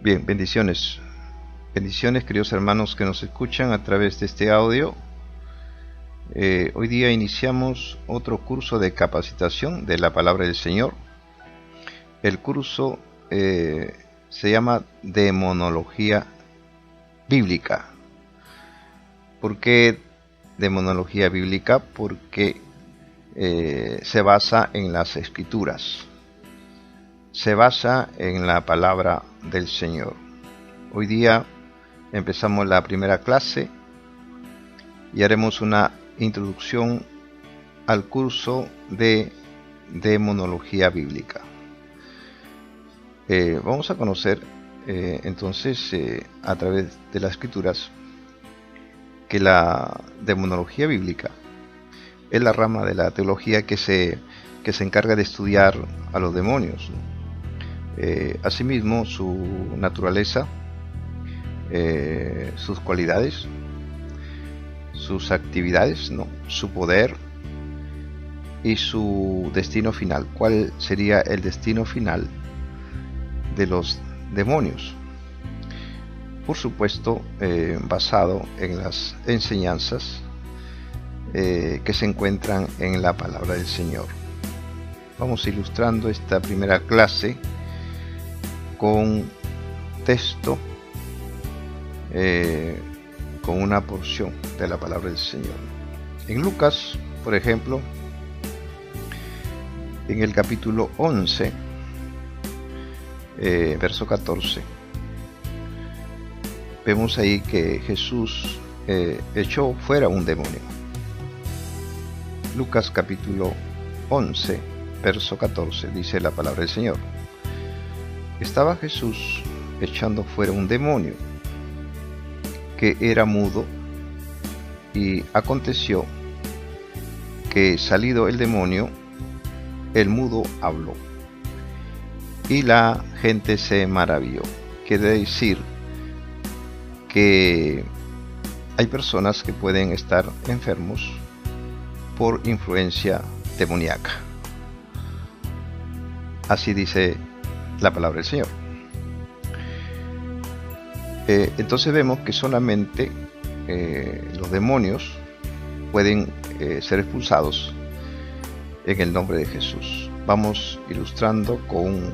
Bien, bendiciones. Bendiciones, queridos hermanos que nos escuchan a través de este audio. Hoy día iniciamos otro curso de capacitación de la palabra del Señor. El curso se llama Demonología Bíblica. ¿Por qué Demonología Bíblica? Porque se basa en las Escrituras. Se basa en la palabra del Señor. Hoy día empezamos la primera clase y haremos una introducción al curso de Demonología Bíblica. Vamos a conocer entonces a través de las Escrituras que la Demonología Bíblica es la rama de la teología que se encarga de estudiar a los demonios. Asimismo, su naturaleza, sus cualidades, sus actividades, su poder y su destino final. ¿Cuál sería el destino final de los demonios? Por supuesto, basado en las enseñanzas que se encuentran en la palabra del Señor. Vamos ilustrando esta primera clase con texto, con una porción de la palabra del Señor. En Lucas, por ejemplo, en el capítulo 11, verso 14, vemos ahí que Jesús echó fuera un demonio. Lucas capítulo 11, verso 14, dice la palabra del Señor. Estaba Jesús echando fuera un demonio que era mudo, y aconteció que salido el demonio, el mudo habló, y la gente se maravilló. Quiere decir que hay personas que pueden estar enfermos por influencia demoníaca. Así dice la palabra del Señor. Entonces vemos que solamente los demonios pueden ser expulsados en el nombre de Jesús. Vamos ilustrando con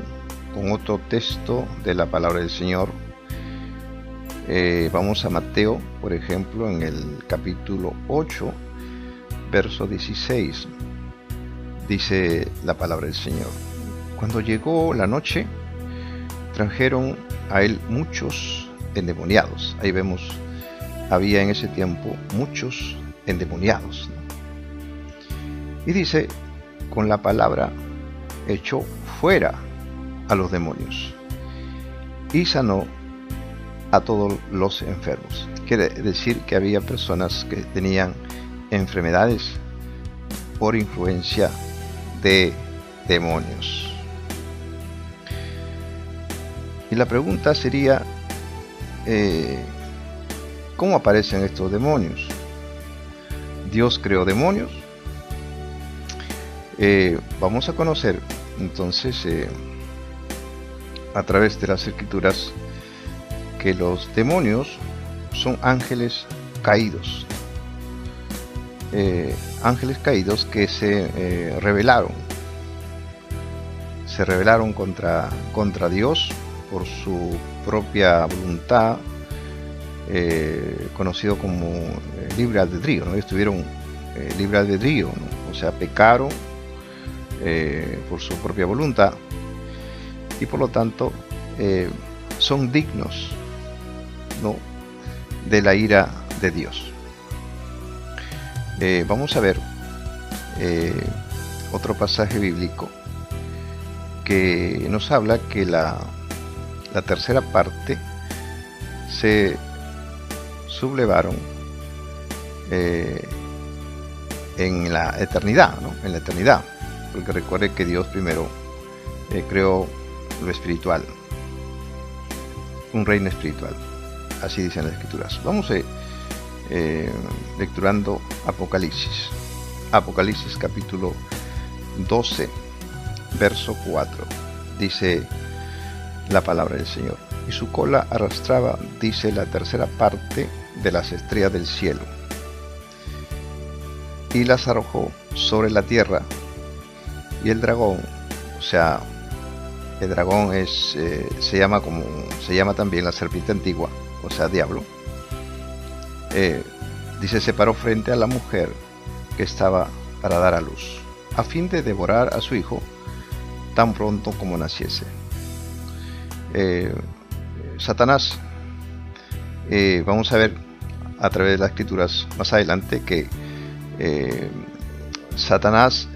otro texto de la palabra del Señor. Vamos a Mateo, por ejemplo, en el capítulo 8, verso 16. Dice la palabra del Señor: Cuando llegó la noche, trajeron a él muchos endemoniados. Ahí vemos, había en ese tiempo muchos endemoniados, y dice, con la palabra echó fuera a los demonios y sanó a todos los enfermos. Quiere decir que había personas que tenían enfermedades por influencia de demonios. Y la pregunta sería, ¿cómo aparecen estos demonios? ¿Dios creó demonios? Vamos a conocer entonces a través de las Escrituras que los demonios son ángeles caídos. Ángeles caídos que se rebelaron contra Dios por su propia voluntad, conocido como libre albedrío, ¿no? Ellos tuvieron libre albedrío, ¿no? O sea, pecaron por su propia voluntad, y por lo tanto son dignos, ¿no?, de la ira de Dios. Vamos a ver otro pasaje bíblico que nos habla que la tercera parte se sublevaron en la eternidad, ¿no? En la eternidad, porque recuerde que Dios primero creó lo espiritual, un reino espiritual, así dicen las Escrituras. Vamos lecturando Apocalipsis capítulo 12, verso 4. Dice la palabra del Señor. Y su cola arrastraba, dice, la tercera parte de las estrellas del cielo. Y las arrojó sobre la tierra. Y el dragón, o sea, el dragón se llama también la serpiente antigua, o sea, diablo. Dice, se paró frente a la mujer que estaba para dar a luz, a fin de devorar a su hijo tan pronto como naciese. Satanás, vamos a ver a través de las escrituras más adelante que Satanás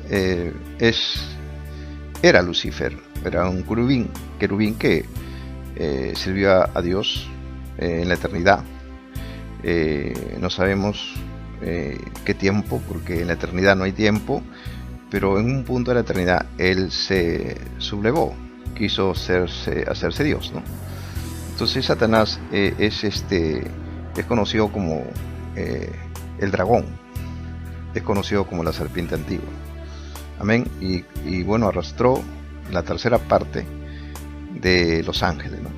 era Lucifer, era un querubín que sirvió a Dios en la eternidad. No sabemos qué tiempo, porque en la eternidad no hay tiempo, pero en un punto de la eternidad él se sublevó, quiso hacerse Dios, ¿no? Entonces Satanás es conocido como el dragón, es conocido como la serpiente antigua. Amén. Y bueno, arrastró la tercera parte de los ángeles, ¿no?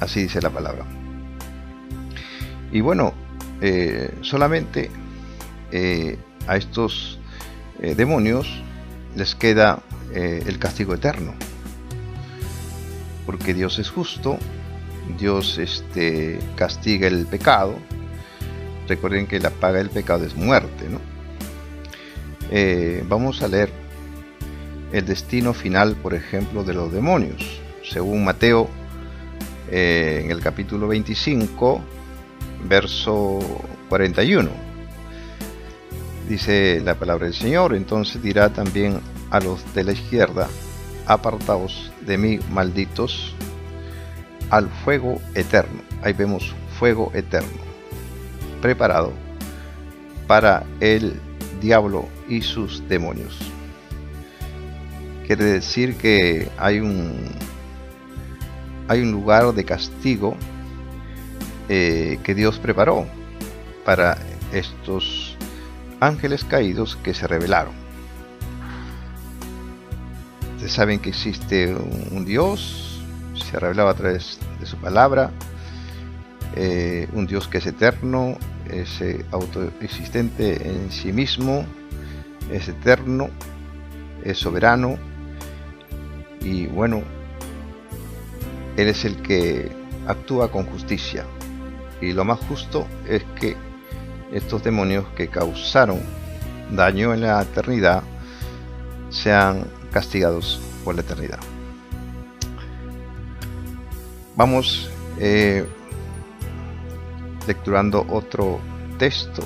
Así dice la palabra. Y bueno, solamente a estos demonios les queda el castigo eterno, porque Dios es justo. Dios castiga el pecado. Recuerden que la paga del pecado es muerte, ¿no? Vamos a leer el destino final, por ejemplo, de los demonios. Según Mateo, en el capítulo 25, verso 41. Dice la palabra del Señor: entonces dirá también a los de la izquierda, apartaos de mí, malditos, al fuego eterno. Ahí vemos fuego eterno, preparado para el diablo y sus demonios. Quiere decir que hay un lugar de castigo que Dios preparó para estos ángeles caídos que se rebelaron. Ustedes saben que existe un Dios, se ha revelado a través de su palabra, un Dios que es eterno, es autoexistente en sí mismo, es eterno, es soberano, y bueno, Él es el que actúa con justicia. Y lo más justo es que estos demonios que causaron daño en la eternidad sean castigados por la eternidad. Vamos lecturando otro texto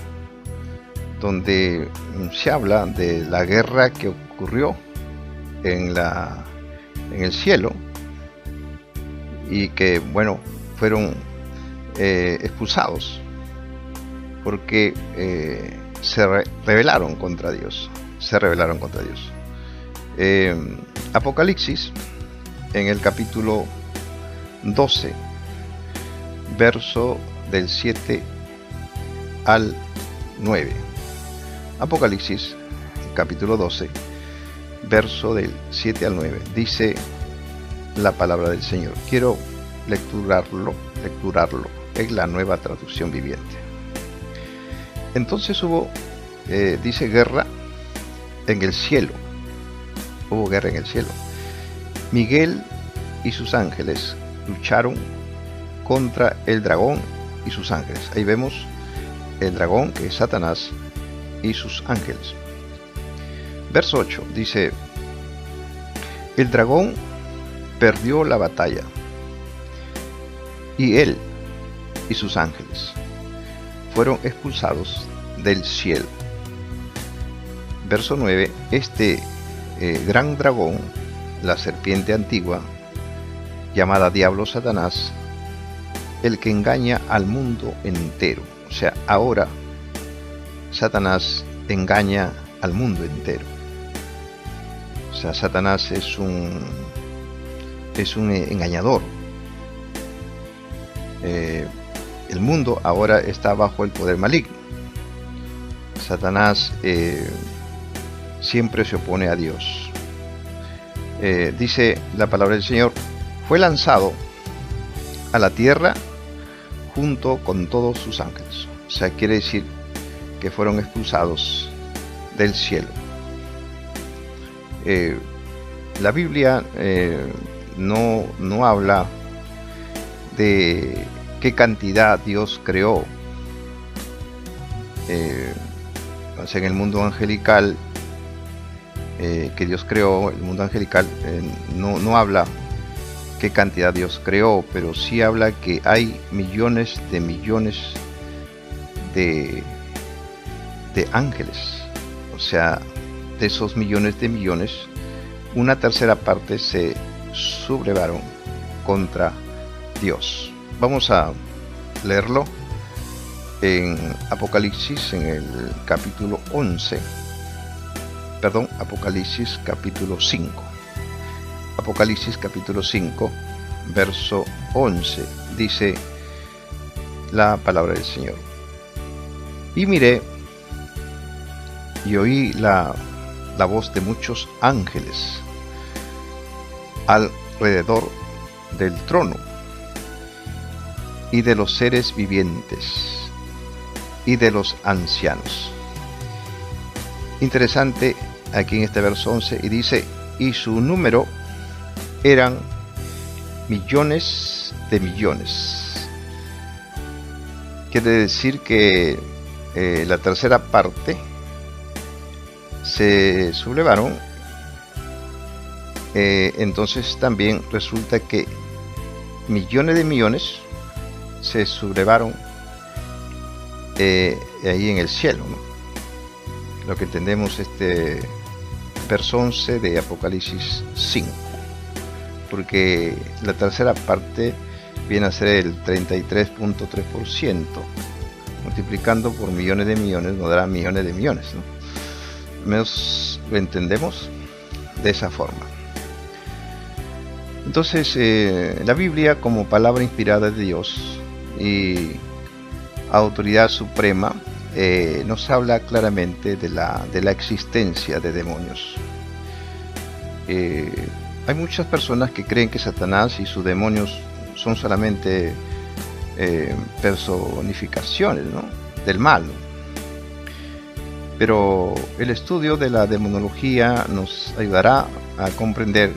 donde se habla de la guerra que ocurrió en el cielo, y que bueno, fueron expulsados porque se rebelaron contra Dios. Apocalipsis, en el capítulo 12, verso del 7 al 9. Apocalipsis, capítulo 12, verso del 7 al 9. Dice la palabra del Señor. Quiero lecturarlo en la Nueva Traducción Viviente. Entonces hubo, dice, guerra en el cielo. Hubo guerra en el cielo. Miguel y sus ángeles lucharon contra el dragón y sus ángeles. Ahí vemos el dragón, que es Satanás, y sus ángeles. Verso 8 dice: el dragón perdió la batalla, y él y sus ángeles fueron expulsados del cielo. Verso 9: este gran dragón, la serpiente antigua, llamada Diablo, Satanás, el que engaña al mundo entero. O sea, ahora Satanás engaña al mundo entero. O sea, Satanás es un engañador. El mundo ahora está bajo el poder maligno. Satanás siempre se opone a Dios. Dice la palabra del Señor fue lanzado a la tierra junto con todos sus ángeles. O sea, quiere decir que fueron expulsados del cielo. La Biblia no habla de qué cantidad Dios creó. En el mundo angelical que Dios creó, el mundo angelical no habla qué cantidad Dios creó, pero sí habla que hay millones de ángeles. O sea, de esos millones de millones, una tercera parte se sublevaron contra Dios. Vamos a leerlo en Apocalipsis, en el capítulo 11. Perdón, Apocalipsis capítulo 5. Apocalipsis capítulo 5, verso 11. Dice la palabra del Señor. Y miré y oí la voz de muchos ángeles alrededor del trono y de los seres vivientes y de los ancianos. Interesante aquí en este verso 11, y dice, y su número eran millones de millones. Quiere decir que la tercera parte se sublevaron. Entonces también resulta que millones de millones se sublevaron ahí en el cielo, ¿no? Lo que entendemos verso 11 de Apocalipsis 5, porque la tercera parte viene a ser el 33.3%, multiplicando por millones de millones nos dará millones de millones, ¿no? Menos lo entendemos de esa forma. Entonces la Biblia, como palabra inspirada de Dios y autoridad suprema, nos habla claramente de la existencia de demonios. Hay muchas personas que creen que Satanás y sus demonios son solamente personificaciones, ¿no?, del mal, ¿no? Pero el estudio de la demonología nos ayudará a comprender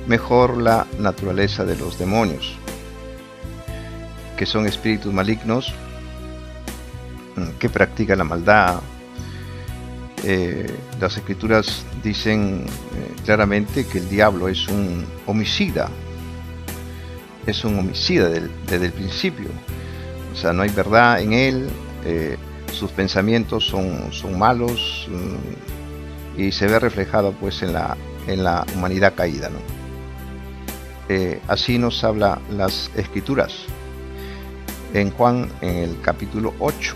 mejor la naturaleza de los demonios, que son espíritus malignos que practican la maldad. Las escrituras dicen claramente que el diablo es un homicida, desde el principio. O sea, no hay verdad en él, sus pensamientos son malos, y se ve reflejado pues en la humanidad caída, ¿no? Así nos habla las escrituras en Juan, en el capítulo 8,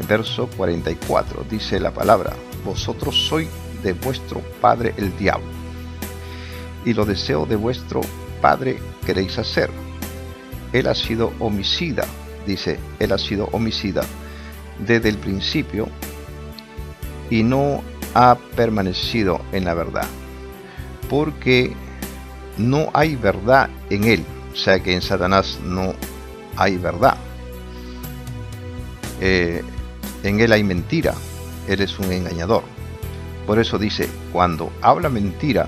verso 44, dice la palabra: vosotros sois de vuestro padre el diablo, y los deseos de vuestro padre queréis hacer. Él ha sido homicida, dice, él ha sido homicida desde el principio y no ha permanecido en la verdad, porque no hay verdad en él. O sea que en Satanás no hay verdad. En él hay mentira. Él es un engañador. Por eso dice, cuando habla mentira,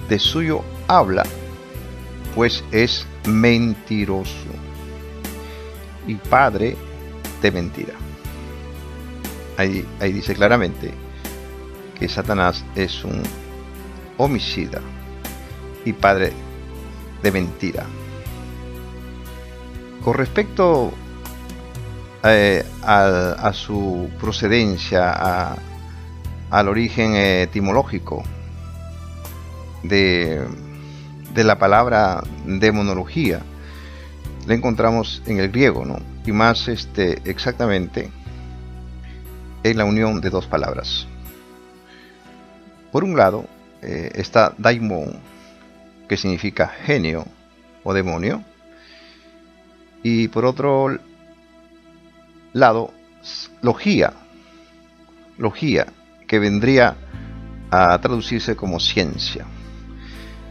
de suyo habla, pues es mentiroso y padre de mentira. Ahí dice claramente que Satanás es un homicida y padre de mentira. Con respecto a su procedencia, al origen etimológico de la palabra demonología, la encontramos en el griego, ¿no? Y más exactamente en la unión de dos palabras. Por un lado está daimon, que significa genio o demonio, y por otro lado logía, que vendría a traducirse como ciencia.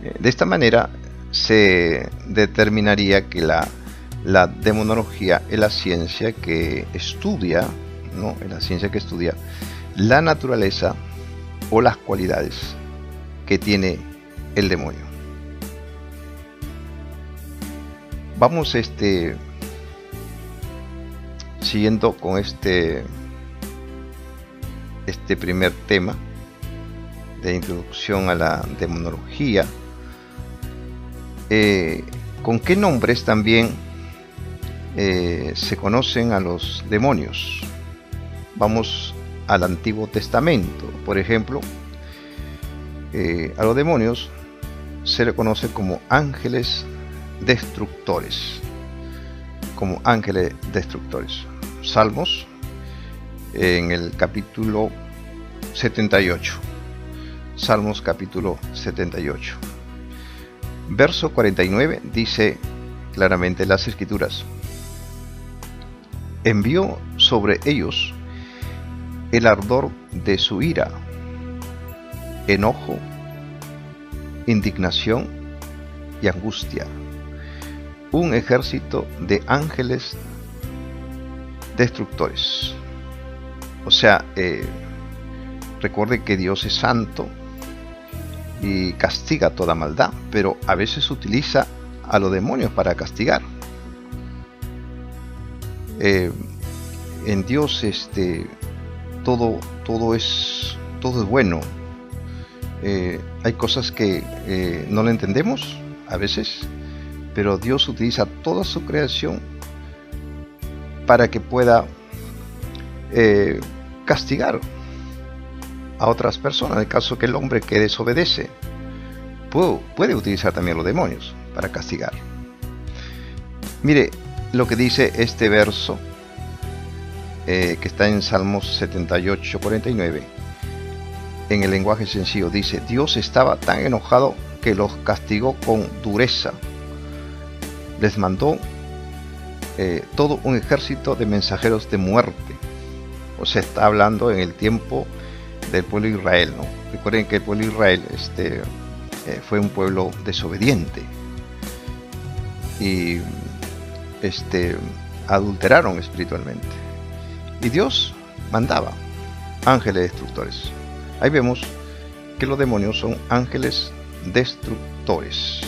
De esta manera se determinaría que la demonología es la ciencia que estudia, ¿no? Es la ciencia que estudia la naturaleza o las cualidades que tiene el demonio. Vamos siguiendo con este primer tema de introducción a la demonología. ¿Con qué nombres también se conocen a los demonios? Vamos al Antiguo Testamento. Por ejemplo, a los demonios se le conoce como ángeles destructores. Como ángeles destructores. Salmos, en el capítulo 78. Salmos capítulo 78. Verso 49 dice claramente las Escrituras: envió sobre ellos el ardor de su ira, enojo, indignación y angustia, un ejército de ángeles destructores. O sea, recuerde que Dios es santo y castiga toda maldad, pero a veces utiliza a los demonios para castigar. En Dios todo es bueno. Hay cosas que no le entendemos a veces, pero Dios utiliza toda su creación para que pueda castigar a otras personas. En el caso que el hombre que desobedece, puede utilizar también los demonios para castigar. Mire lo que dice este verso que está en Salmos 78, 49. En el lenguaje sencillo dice: Dios estaba tan enojado que los castigó con dureza. Les mandó todo un ejército de mensajeros de muerte. O sea, está hablando en el tiempo del pueblo de Israel, ¿no? Recuerden que el pueblo de Israel fue un pueblo desobediente y adulteraron espiritualmente, y Dios mandaba ángeles destructores. Ahí vemos que los demonios son ángeles destructores.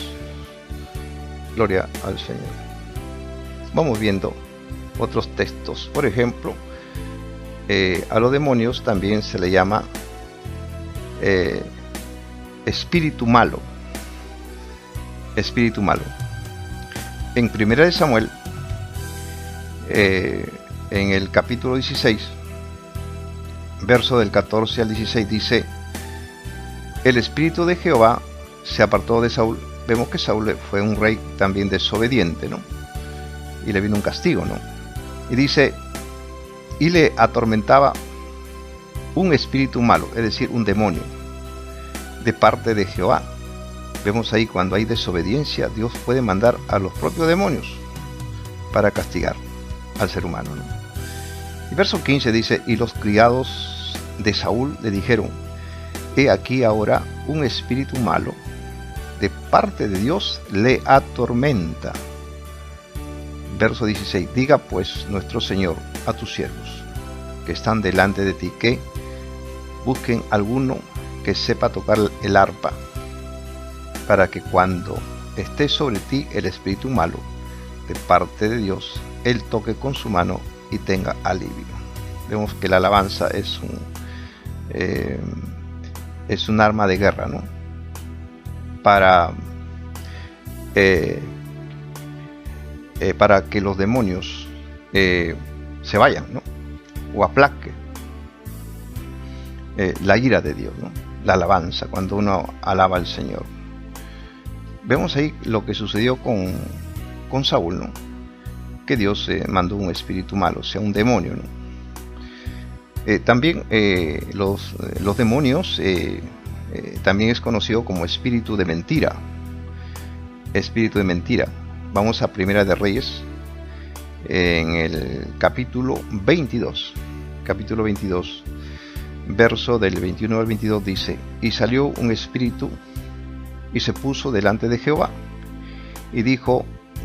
Gloria al Señor. Vamos viendo otros textos. Por ejemplo, a los demonios también se le llama espíritu malo. Espíritu malo. En 1 Samuel, en el capítulo 16, verso del 14 al 16, dice: el espíritu de Jehová se apartó de Saúl. Vemos que Saúl fue un rey también desobediente, ¿no? Y le vino un castigo, ¿no? Y dice: y le atormentaba un espíritu malo, es decir, un demonio, de parte de Jehová. Vemos ahí, cuando hay desobediencia, Dios puede mandar a los propios demonios para castigar al ser humano, ¿no? Y verso 15 dice: y los criados de Saúl le dijeron: he aquí ahora un espíritu malo de parte de Dios le atormenta. Verso 16: diga pues nuestro Señor a tus siervos que están delante de ti, que busquen alguno que sepa tocar el arpa, para que cuando esté sobre ti el espíritu malo de parte de Dios, él toque con su mano y tenga alivio. Vemos que la alabanza es un arma de guerra, ¿no? Para que los demonios se vayan, ¿no? O aplaque la ira de Dios, ¿no? La alabanza, cuando uno alaba al Señor. Vemos ahí lo que sucedió con Saúl, ¿no? Que Dios mandó un espíritu malo, o sea, un demonio, ¿no? También los demonios también es conocido como espíritu de mentira. Espíritu de mentira. Vamos a Primera de Reyes, en el capítulo 22. Capítulo 22, verso del 21 al 22 dice: y salió un espíritu y se puso delante de Jehová y dijo: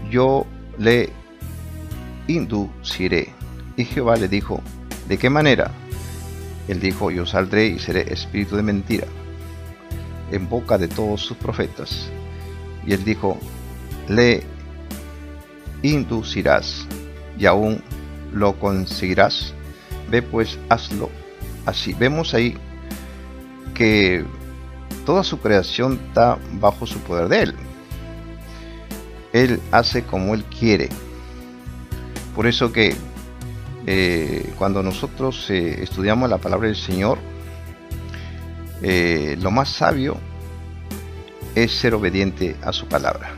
yo le induciré. Y Jehová le dijo: ¿de qué manera? Él dijo: yo saldré y seré espíritu de mentira en boca de todos sus profetas. Y él dijo: le inducirás y aún lo conseguirás. Ve pues, hazlo así. Vemos ahí que toda su creación está bajo su poder de él. Él hace como él quiere. Por eso que cuando nosotros estudiamos la palabra del Señor, lo más sabio es ser obediente a su palabra.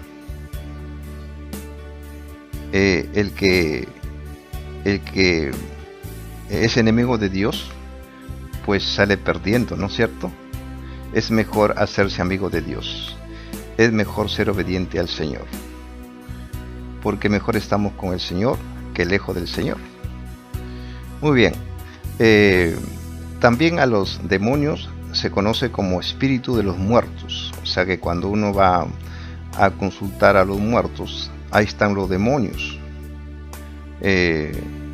El que es enemigo de Dios, pues sale perdiendo, ¿no es cierto? Es mejor hacerse amigo de Dios. Es mejor ser obediente al Señor, porque mejor estamos con el Señor que lejos del Señor. Muy bien. También a los demonios se conoce como espíritu de los muertos. O sea que cuando uno va a consultar a los muertos, ahí están los demonios.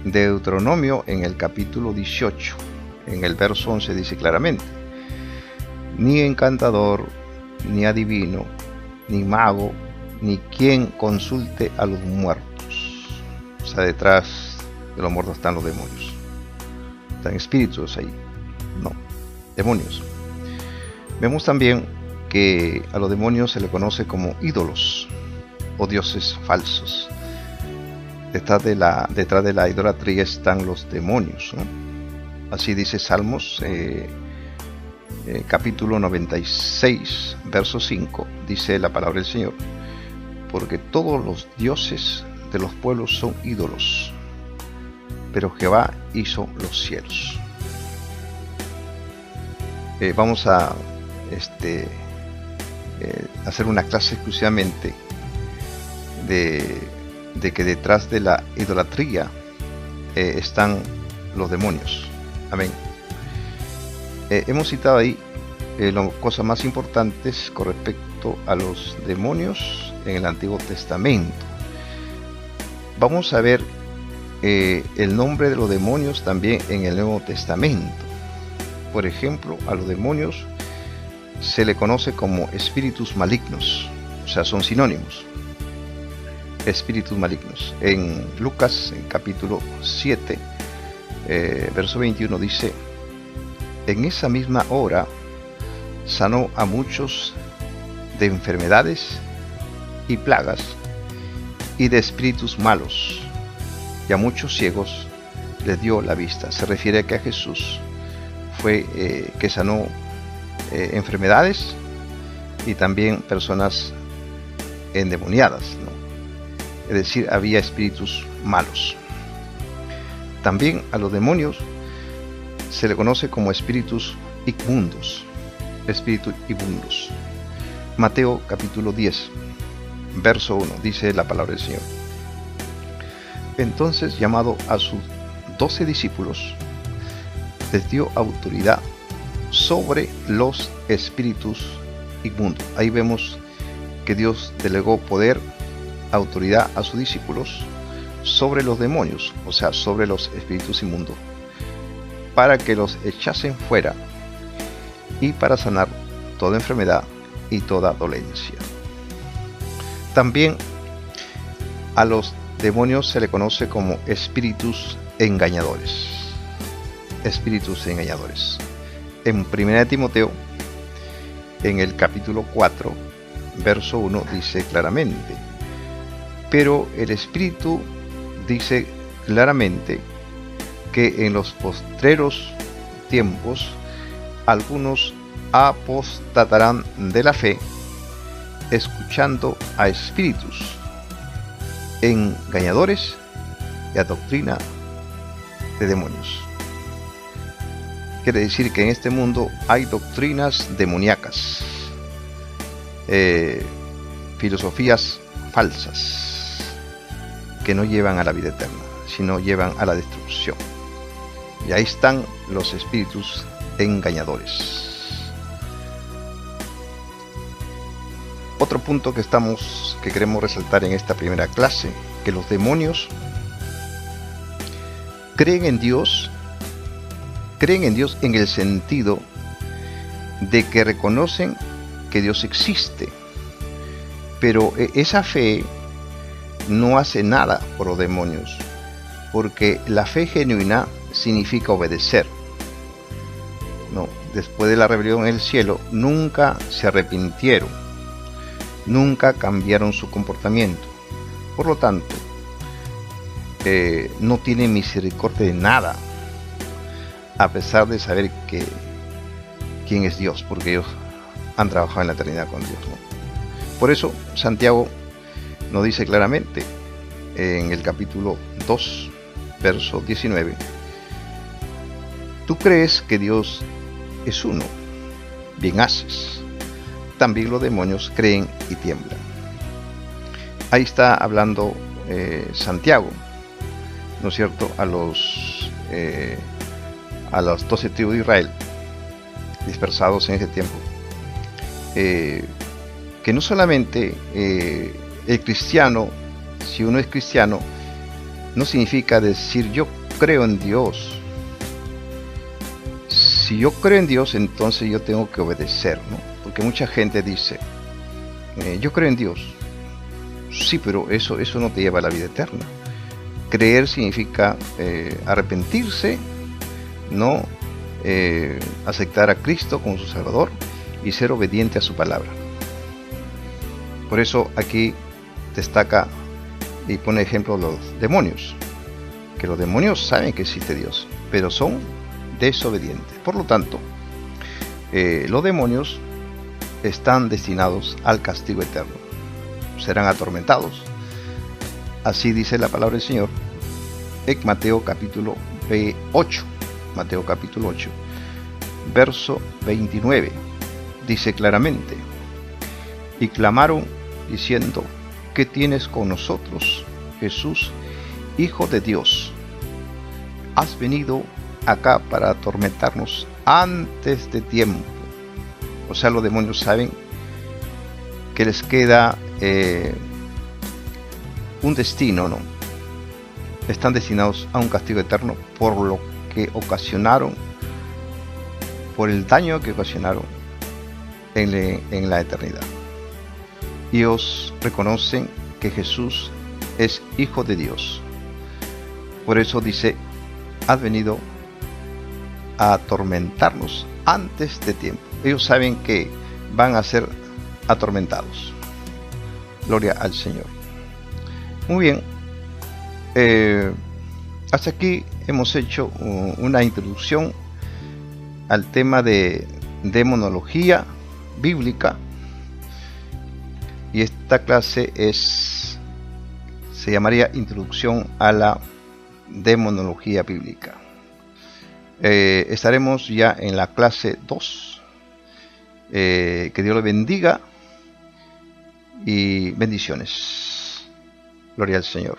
Deuteronomio en el capítulo 18, en el verso 11 dice claramente: ni encantador, ni adivino, ni mago, ni quien consulte a los muertos. O sea, detrás de los muertos están los demonios. Están espíritus ahí, no, demonios. Vemos también que a los demonios se le conoce como ídolos o dioses falsos. Detrás de la idolatría están los demonios, ¿no? Así dice Salmos capítulo 96, verso 5, dice la palabra del Señor: porque todos los dioses de los pueblos son ídolos, pero Jehová hizo los cielos. Vamos a hacer una clase exclusivamente de que detrás de la idolatría están los demonios. Amén. Hemos citado ahí las cosas más importantes con respecto a los demonios en el Antiguo Testamento. Vamos a ver el nombre de los demonios también en el Nuevo Testamento. Por ejemplo, a los demonios se le conoce como espíritus malignos, o sea, son sinónimos. Espíritus malignos. En Lucas, en capítulo 7, verso 21 dice: en esa misma hora sanó a muchos de enfermedades y plagas y de espíritus malos, y a muchos ciegos les dio la vista. Se refiere a que a Jesús fue que sanó enfermedades y también personas endemoniadas, ¿no? Es decir, había espíritus malos. También a los demonios se le conoce como espíritus inmundos. Espíritus inmundos. Mateo capítulo 10, verso 1, dice la palabra del Señor: entonces, llamado a sus 12 discípulos, les dio autoridad sobre los espíritus inmundos. Ahí vemos que Dios delegó poder, autoridad a sus discípulos sobre los demonios, o sea, sobre los espíritus inmundos, para que los echasen fuera y para sanar toda enfermedad y toda dolencia. También a los demonios se le conoce como espíritus engañadores. Espíritus engañadores. En 1 Timoteo, en el capítulo 4, verso 1, dice claramente: pero el Espíritu dice claramente que en los postreros tiempos algunos apostatarán de la fe, escuchando a espíritus engañadores y a doctrina de demonios. Quiere decir que en este mundo hay doctrinas demoníacas, filosofías falsas que no llevan a la vida eterna, sino llevan a la destrucción. Y ahí están los espíritus engañadores. Otro punto que queremos resaltar en esta primera clase, que los demonios creen en Dios en el sentido de que reconocen que Dios existe, pero esa fe no hace nada por los demonios, porque la fe genuina significa obedecer. No, después de la rebelión en el cielo, nunca se arrepintieron, nunca cambiaron su comportamiento. Por lo tanto, no tienen misericordia de nada, a pesar de saber quién es Dios, porque ellos han trabajado en la eternidad con Dios, ¿no? Por eso Santiago nos dice claramente en el capítulo 2, verso 19: tú crees que Dios es uno, bien haces. También los demonios creen y tiemblan. Ahí está hablando Santiago, ¿no es cierto?, a las 12 tribus de Israel dispersados en ese tiempo, que no solamente el cristiano, si uno es cristiano, no significa decir yo creo en Dios. Si yo creo en Dios, entonces yo tengo que obedecer, ¿no? Porque mucha gente dice, yo creo en Dios. Sí, pero eso no te lleva a la vida eterna. Creer significa arrepentirse, no aceptar a Cristo como su Salvador y ser obediente a su palabra. Por eso aquí destaca y pone ejemplo los demonios, que los demonios saben que existe Dios, pero son desobedientes. Por lo tanto, los demonios están destinados al castigo eterno, serán atormentados. Así dice la palabra del Señor en Mateo capítulo 8, Mateo capítulo 8, verso 29. Dice claramente: y clamaron diciendo, ¿qué tienes con nosotros, Jesús, Hijo de Dios? ¿Has venido acá para atormentarnos antes de tiempo? O sea, los demonios saben que les queda un destino, ¿no? Están destinados a un castigo eterno por lo que ocasionaron, por el daño que ocasionaron en la eternidad. Ellos reconocen que Jesús es Hijo de Dios. Por eso dice, has venido a atormentarnos antes de tiempo. Ellos saben que van a ser atormentados. Gloria al Señor. Muy bien. Hasta aquí hemos hecho una introducción al tema de demonología bíblica, y esta clase se llamaría Introducción a la Demonología Bíblica. Estaremos ya en la clase 2. Que Dios le bendiga y bendiciones. Gloria al Señor.